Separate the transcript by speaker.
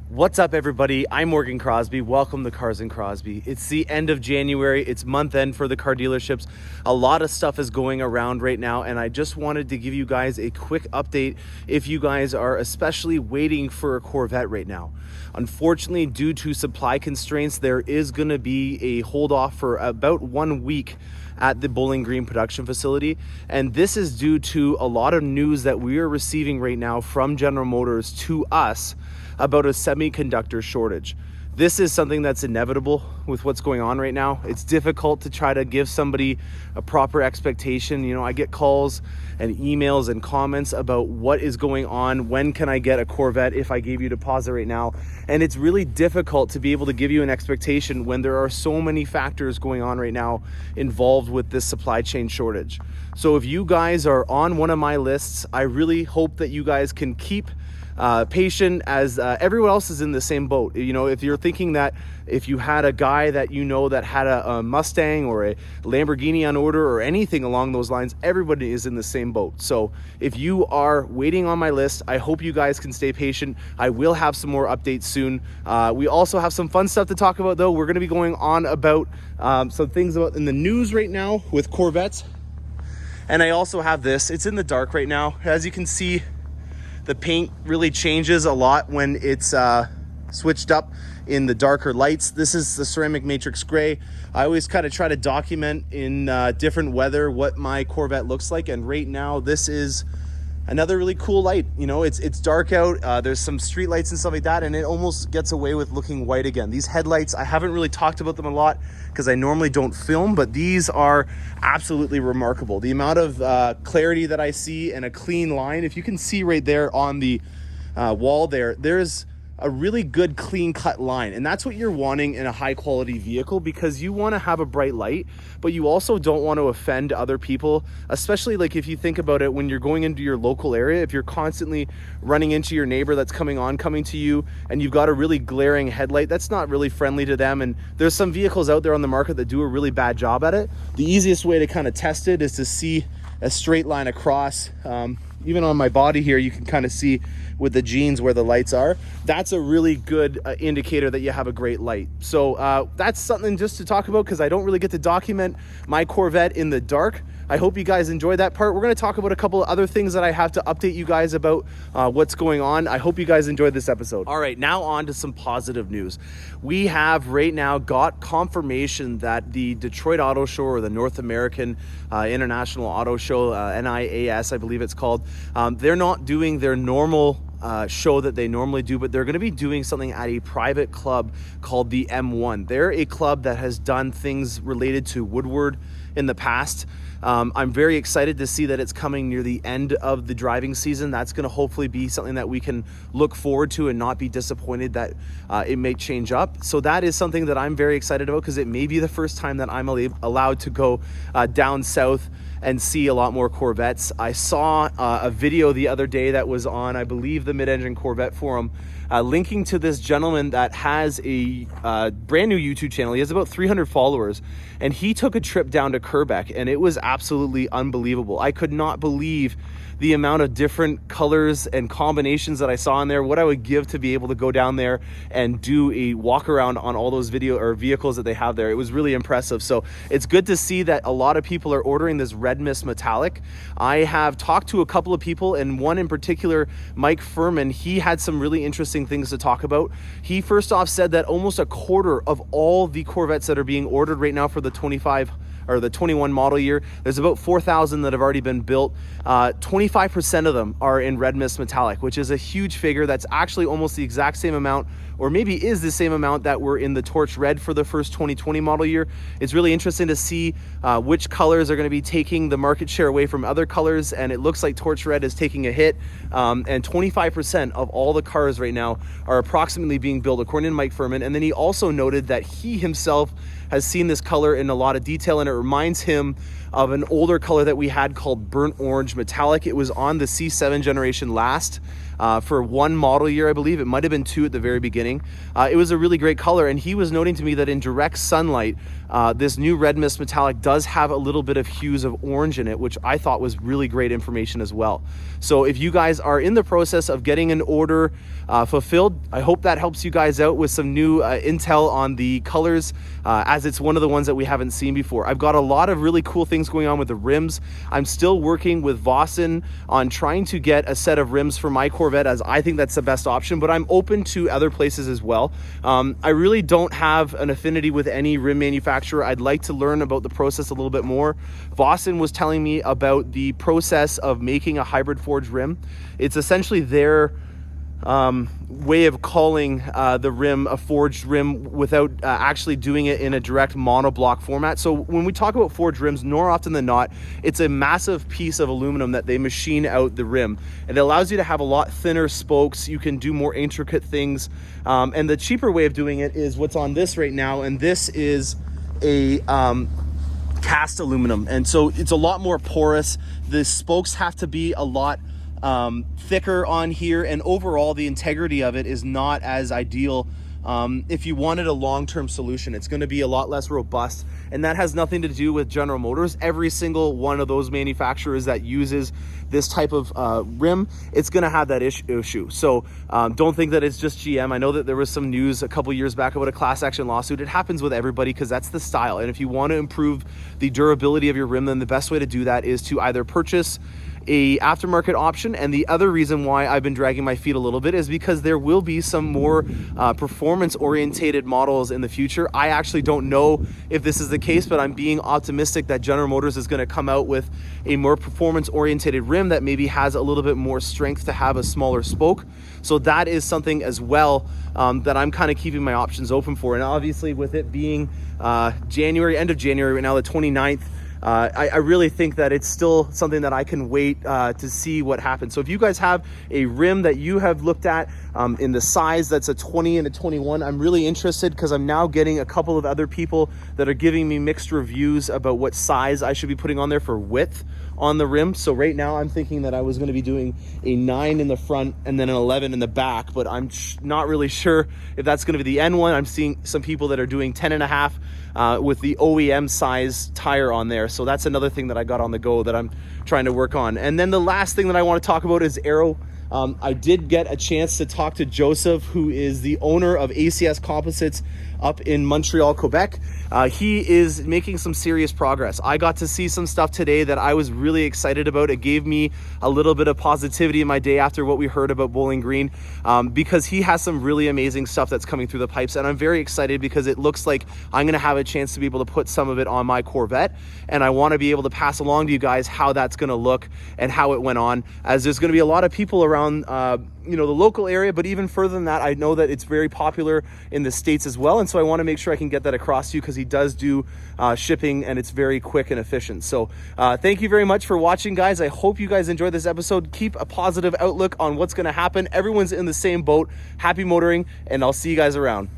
Speaker 1: What's up, everybody? I'm Morgan Crosbie. Welcome to Cars and Crosby. It's the end of January. It's month end for the car dealerships. A lot of stuff is going around right now, and I just wanted to give you guys a quick update if you guys are especially waiting for a Corvette right now. Unfortunately, due to supply constraints, there is going to be a hold off for about 1 week at the Bowling Green production facility, and this is due to a lot of news that we are receiving right now from General Motors to us about a semiconductor shortage. This is something that's inevitable with what's going on right now. It's difficult to try to give somebody a proper expectation. You know, I get calls and emails and comments about what is going on. When can I get a Corvette if I gave you a deposit right now? And it's really difficult to be able to give you an expectation when there are so many factors going on right now involved with this supply chain shortage. So if you guys are on one of my lists, I really hope that you guys can keep patient as everyone else is in the same boat. You know, if you're thinking that if you had a guy that you know that had a Mustang or a Lamborghini on order or anything along those lines, everybody is in the same boat. So if you are waiting on my list, I hope you guys can stay patient. I will have some more updates soon. We also have some fun stuff to talk about, though. We're going to be going on about some things about in the news right now with Corvettes. And I also have this. It's in the dark right now. As you can see, the paint really changes a lot when it's switched up in the darker lights. This is the ceramic matrix gray. I always kind of try to document in different weather what my Corvette looks like, and right now this is another really cool light. You know, it's dark out, there's some street lights and stuff like that, and it almost gets away with looking white again. These headlights, I haven't really talked about them a lot because I normally don't film, but these are absolutely remarkable. The amount of clarity that I see and a clean line. If you can see right there on the wall there's a really good clean cut line, and that's what you're wanting in a high quality vehicle, because you want to have a bright light, but you also don't want to offend other people, especially like if you think about it when you're going into your local area. If you're constantly running into your neighbor that's coming to you, and you've got a really glaring headlight, that's not really friendly to them. And there's some vehicles out there on the market that do a really bad job at it. The easiest way to kind of test it is to see a straight line across. Even on my body here, you can kind of see with the jeans where the lights are. That's a really good indicator that you have a great light. So that's something just to talk about, because I don't really get to document my Corvette in the dark. I hope you guys enjoyed that part. We're going to talk about a couple of other things that I have to update you guys about what's going on. I hope you guys enjoyed this episode. All right, now on to some positive news. We have right now got confirmation that the Detroit Auto Show, or the North American International Auto Show, NIAS, I believe it's called, they're not doing their normal show that they normally do, but they're going to be doing something at a private club called the M1. They're a club that has done things related to Woodward in the past. I'm very excited to see that it's coming near the end of the driving season. That's going to hopefully be something that we can look forward to and not be disappointed that it may change up. So that is something that I'm very excited about, because it may be the first time that I'm allowed to go down south and see a lot more Corvettes. I saw a video the other day that was on, I believe, the Mid-Engine Corvette forum, linking to this gentleman that has a brand new YouTube channel. He has about 300 followers, and he took a trip down to Quebec, and it was absolutely unbelievable. I could not believe the amount of different colors and combinations that I saw in there, what I would give to be able to go down there and do a walk around on all those vehicles that they have there. It was really impressive. So it's good to see that a lot of people are ordering this Red Mist Metallic. I have talked to a couple of people, and one in particular, Mike Furman, he had some really interesting things to talk about. He first off said that almost a quarter of all the Corvettes that are being ordered right now for the 21 model year, there's about 4,000 that have already been built. 25% of them are in Red Mist Metallic, which is a huge figure. That's actually almost the exact same amount, or maybe is the same amount that were in the Torch Red for the first 2020 model year. It's really interesting to see which colors are going to be taking the market share away from other colors, and it looks like Torch Red is taking a hit, and 25% of all the cars right now are approximately being built, according to Mike Furman. And then he also noted that he himself has seen this color in a lot of detail, and it reminds him of an older color that we had called Burnt Orange Metallic. It was on the C7 generation last. for one model year, I believe. It might have been 2 at the very beginning. It was a really great color, and he was noting to me that in direct sunlight, this new Red Mist Metallic does have a little bit of hues of orange in it, which I thought was really great information as well. So if you guys are in the process of getting an order fulfilled, I hope that helps you guys out with some new intel on the colors, as it's one of the ones that we haven't seen before. I've got a lot of really cool things going on with the rims. I'm still working with Vossen on trying to get a set of rims for my Corvette, as I think that's the best option, but I'm open to other places as well. I really don't have an affinity with any rim manufacturer. I'd like to learn about the process a little bit more. Vossen was telling me about the process of making a hybrid forged rim. It's essentially their way of calling the rim a forged rim without actually doing it in a direct monoblock format. So when we talk about forged rims, more often than not, it's a massive piece of aluminum that they machine out the rim. It allows you to have a lot thinner spokes. You can do more intricate things. And the cheaper way of doing it is what's on this right now. And this is a cast aluminum. And so it's a lot more porous. The spokes have to be a lot thicker on here, and overall the integrity of it is not as ideal. If you wanted a long-term solution, it's going to be a lot less robust, and that has nothing to do with General Motors. Every single one of those manufacturers that uses this type of rim, it's going to have that issue. So don't think that it's just GM. I know that there was some news a couple years back about a class action lawsuit. It happens with everybody because that's the style, and if you want to improve the durability of your rim, then the best way to do that is to either purchase a aftermarket option. And the other reason why I've been dragging my feet a little bit is because there will be some more performance orientated models in the future. I actually don't know if this is the case, but I'm being optimistic that General Motors is going to come out with a more performance orientated rim that maybe has a little bit more strength to have a smaller spoke. So that is something as well that I'm kind of keeping my options open for. And obviously with it being January, end of January right now, the 29th, I really think that it's still something that I can wait to see what happens. So if you guys have a rim that you have looked at in the size that's a 20 and a 21, I'm really interested, because I'm now getting a couple of other people that are giving me mixed reviews about what size I should be putting on there for width on the rim. So right now I'm thinking that I was going to be doing a 9 in the front and then an 11 in the back, but I'm not really sure if that's going to be the end one. I'm seeing some people that are doing 10 and a half with the OEM size tire on there. So that's another thing that I got on the go that I'm trying to work on. And then the last thing that I want to talk about is aero. I did get a chance to talk to Joseph, who is the owner of ACS Composites up in Montreal, Quebec. He is making some serious progress. I got to see some stuff today that I was really excited about. It gave me a little bit of positivity in my day after what we heard about Bowling Green, because he has some really amazing stuff that's coming through the pipes, and I'm very excited because it looks like I'm going to have a chance to be able to put some of it on my Corvette, and I want to be able to pass along to you guys how that's going to look and how it went on, as there's going to be a lot of people around the local area, but even further than that, I know that it's very popular in the States as well. And so I want to make sure I can get that across to you, because he does do shipping, and it's very quick and efficient. So thank you very much for watching, guys. I hope you guys enjoyed this episode. Keep a positive outlook on what's going to happen. Everyone's in the same boat. Happy motoring, and I'll see you guys around.